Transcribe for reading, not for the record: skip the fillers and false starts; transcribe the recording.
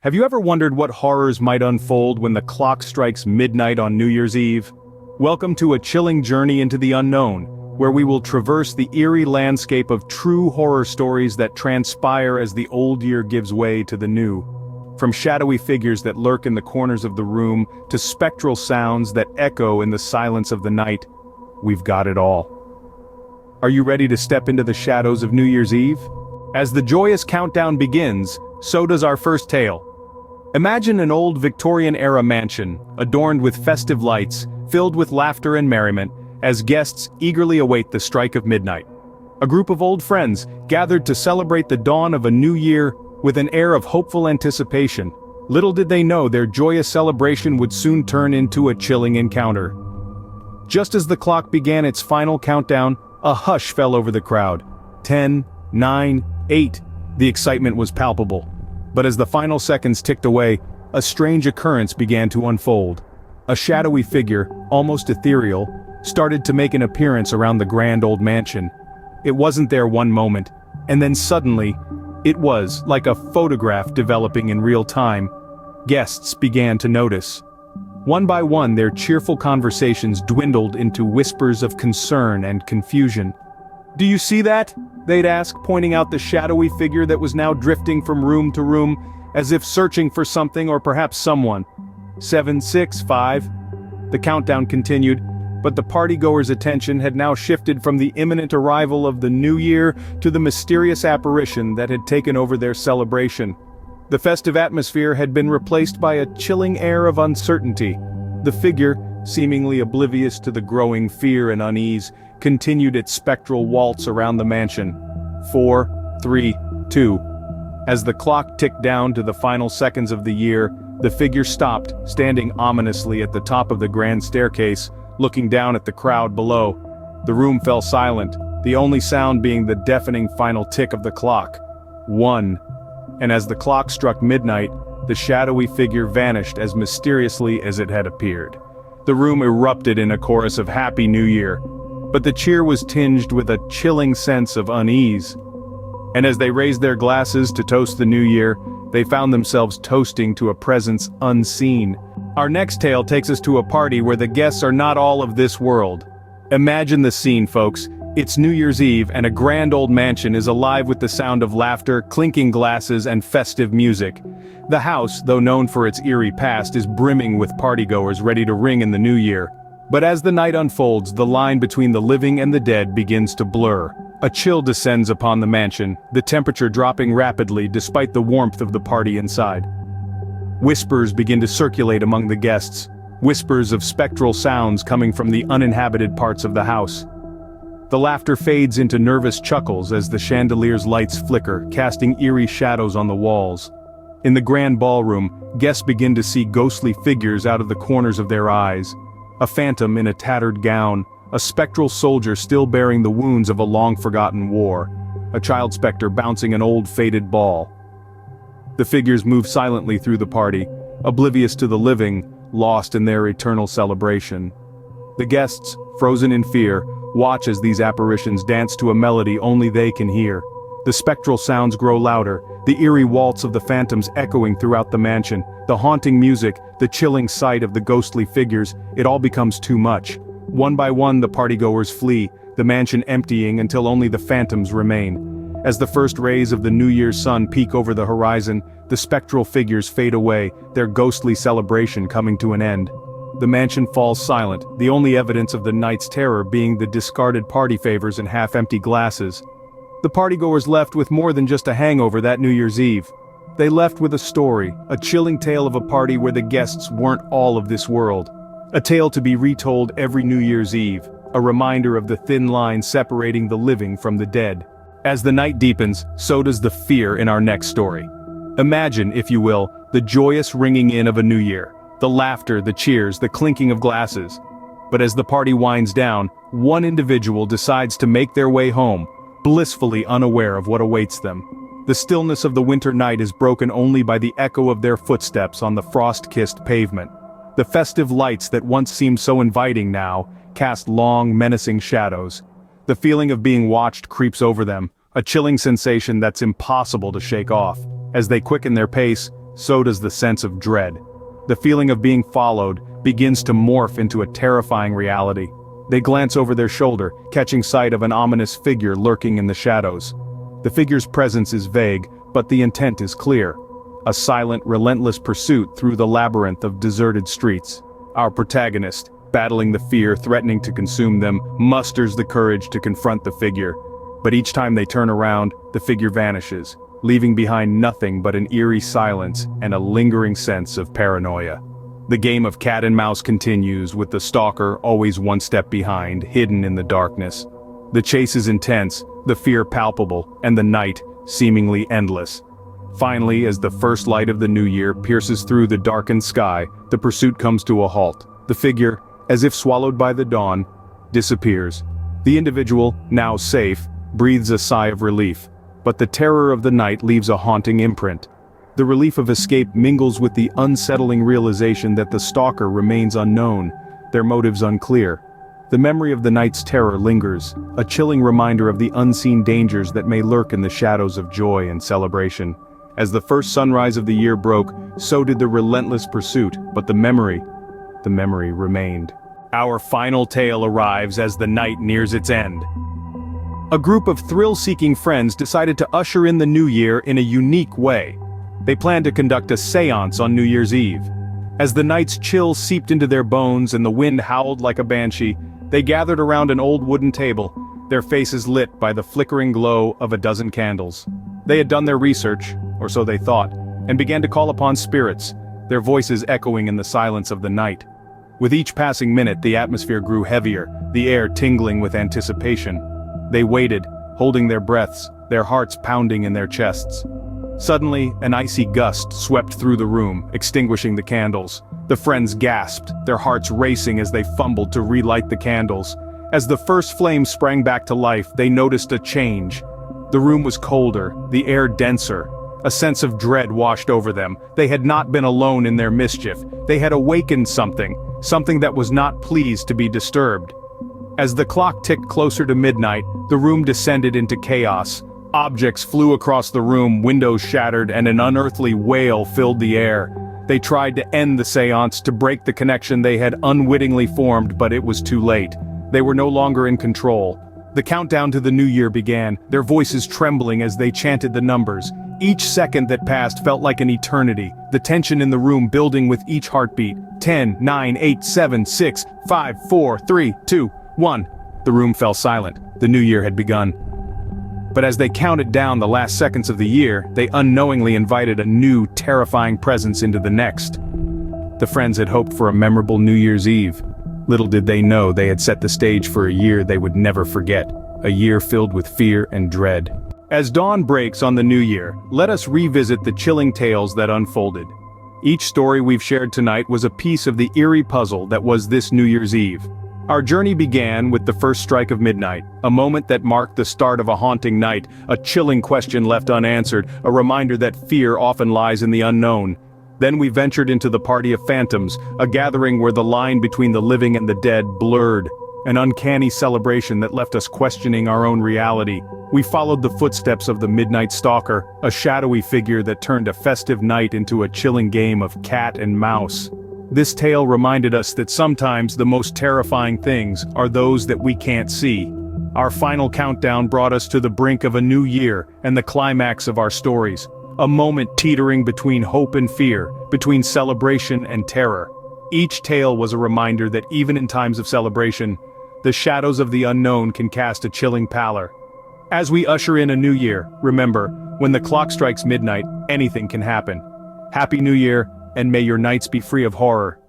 Have you ever wondered what horrors might unfold when the clock strikes midnight on New Year's Eve? Welcome to a chilling journey into the unknown, where we will traverse the eerie landscape of true horror stories that transpire as the old year gives way to the new. From shadowy figures that lurk in the corners of the room to spectral sounds that echo in the silence of the night, we've got it all. Are you ready to step into the shadows of New Year's Eve? As the joyous countdown begins, so does our first tale. Imagine an old Victorian-era mansion, adorned with festive lights, filled with laughter and merriment, as guests eagerly await the strike of midnight. A group of old friends gathered to celebrate the dawn of a new year with an air of hopeful anticipation. Little did they know their joyous celebration would soon turn into a chilling encounter. Just as the clock began its final countdown, a hush fell over the crowd. 10, 9, 8. The excitement was palpable. But as the final seconds ticked away, a strange occurrence began to unfold. A shadowy figure, almost ethereal, started to make an appearance around the grand old mansion. It wasn't there one moment, and then suddenly, it was like a photograph developing in real time. Guests began to notice. One by one, their cheerful conversations dwindled into whispers of concern and confusion. "Do you see that?" they'd ask, pointing out the shadowy figure that was now drifting from room to room, as if searching for something or perhaps someone. 7, 6, 5. The countdown continued, but the partygoers' attention had now shifted from the imminent arrival of the new year to the mysterious apparition that had taken over their celebration. The festive atmosphere had been replaced by a chilling air of uncertainty. The figure, seemingly oblivious to the growing fear and unease, continued its spectral waltz around the mansion. 4, 3, 2. As the clock ticked down to the final seconds of the year, the figure stopped, standing ominously at the top of the grand staircase, looking down at the crowd below. The room fell silent, the only sound being the deafening final tick of the clock. 1. And as the clock struck midnight, the shadowy figure vanished as mysteriously as it had appeared. The room erupted in a chorus of Happy New Year, but the cheer was tinged with a chilling sense of unease. And as they raised their glasses to toast the new year, they found themselves toasting to a presence unseen. Our next tale takes us to a party where the guests are not all of this world. Imagine the scene, folks. It's New Year's Eve and a grand old mansion is alive with the sound of laughter, clinking glasses, and festive music. The house, though known for its eerie past, is brimming with partygoers ready to ring in the new year. But as the night unfolds, the line between the living and the dead begins to blur. A chill descends upon the mansion, the temperature dropping rapidly despite the warmth of the party inside. Whispers begin to circulate among the guests, whispers of spectral sounds coming from the uninhabited parts of the house. The laughter fades into nervous chuckles as the chandelier's lights flicker, casting eerie shadows on the walls. In the grand ballroom, guests begin to see ghostly figures out of the corners of their eyes. A phantom in a tattered gown, a spectral soldier still bearing the wounds of a long-forgotten war, a child specter bouncing an old faded ball. The figures move silently through the party, oblivious to the living, lost in their eternal celebration. The guests, frozen in fear, watch as these apparitions dance to a melody only they can hear. The spectral sounds grow louder, the eerie waltz of the phantoms echoing throughout the mansion, the haunting music, the chilling sight of the ghostly figures. It all becomes too much. One by one the partygoers flee, the mansion emptying until only the phantoms remain. As the first rays of the New Year's sun peek over the horizon, the spectral figures fade away, their ghostly celebration coming to an end. The mansion falls silent, the only evidence of the night's terror being the discarded party favors and half-empty glasses. The partygoers left with more than just a hangover that New Year's Eve. They left with a story, a chilling tale of a party where the guests weren't all of this world. A tale to be retold every New Year's Eve, a reminder of the thin line separating the living from the dead. As the night deepens, so does the fear in our next story. Imagine, if you will, the joyous ringing in of a new year, the laughter, the cheers, the clinking of glasses. But as the party winds down, one individual decides to make their way home, blissfully unaware of what awaits them. The stillness of the winter night is broken only by the echo of their footsteps on the frost-kissed pavement. The festive lights that once seemed so inviting now cast long, menacing shadows. The feeling of being watched creeps over them, a chilling sensation that's impossible to shake off. As they quicken their pace, so does the sense of dread. The feeling of being followed begins to morph into a terrifying reality. They glance over their shoulder, catching sight of an ominous figure lurking in the shadows. The figure's presence is vague, but the intent is clear. A silent, relentless pursuit through the labyrinth of deserted streets. Our protagonist, battling the fear threatening to consume them, musters the courage to confront the figure. But each time they turn around, the figure vanishes, leaving behind nothing but an eerie silence and a lingering sense of paranoia. The game of cat and mouse continues, with the stalker always one step behind, hidden in the darkness. The chase is intense, the fear palpable, and the night seemingly endless. Finally, as the first light of the new year pierces through the darkened sky, the pursuit comes to a halt. The figure, as if swallowed by the dawn, disappears. The individual, now safe, breathes a sigh of relief. But the terror of the night leaves a haunting imprint. The relief of escape mingles with the unsettling realization that the stalker remains unknown, their motives unclear. The memory of the night's terror lingers, a chilling reminder of the unseen dangers that may lurk in the shadows of joy and celebration. As the first sunrise of the year broke, so did the relentless pursuit, but the memory remained. Our final tale arrives as the night nears its end. A group of thrill-seeking friends decided to usher in the new year in a unique way. They planned to conduct a séance on New Year's Eve. As the night's chill seeped into their bones and the wind howled like a banshee, they gathered around an old wooden table, their faces lit by the flickering glow of a dozen candles. They had done their research, or so they thought, and began to call upon spirits, their voices echoing in the silence of the night. With each passing minute, the atmosphere grew heavier, the air tingling with anticipation. They waited, holding their breaths, their hearts pounding in their chests. Suddenly, an icy gust swept through the room, extinguishing the candles. The friends gasped, their hearts racing as they fumbled to relight the candles. As the first flame sprang back to life, they noticed a change. The room was colder, the air denser. A sense of dread washed over them. They had not been alone in their mischief. They had awakened something that was not pleased to be disturbed. As the clock ticked closer to midnight, the room descended into chaos. Objects flew across the room, windows shattered, and an unearthly wail filled the air. They tried to end the seance, to break the connection they had unwittingly formed, but it was too late. They were no longer in control. The countdown to the new year began, their voices trembling as they chanted the numbers. Each second that passed felt like an eternity, the tension in the room building with each heartbeat. 10, 9, 8, 7, 6, 5, 4, 3, 2, 1. The room fell silent. The new year had begun. But as they counted down the last seconds of the year, they unknowingly invited a new, terrifying presence into the next. The friends had hoped for a memorable New Year's Eve. Little did they know they had set the stage for a year they would never forget, a year filled with fear and dread. As dawn breaks on the new year, let us revisit the chilling tales that unfolded. Each story we've shared tonight was a piece of the eerie puzzle that was this New Year's Eve. Our journey began with the first strike of midnight, a moment that marked the start of a haunting night, a chilling question left unanswered, a reminder that fear often lies in the unknown. Then we ventured into the party of phantoms, a gathering where the line between the living and the dead blurred, an uncanny celebration that left us questioning our own reality. We followed the footsteps of the midnight stalker, a shadowy figure that turned a festive night into a chilling game of cat and mouse. This tale reminded us that sometimes the most terrifying things are those that we can't see. Our final countdown brought us to the brink of a new year and the climax of our stories. A moment teetering between hope and fear, between celebration and terror. Each tale was a reminder that even in times of celebration, the shadows of the unknown can cast a chilling pallor. As we usher in a new year, remember, when the clock strikes midnight, anything can happen. Happy New Year, and may your nights be free of horror.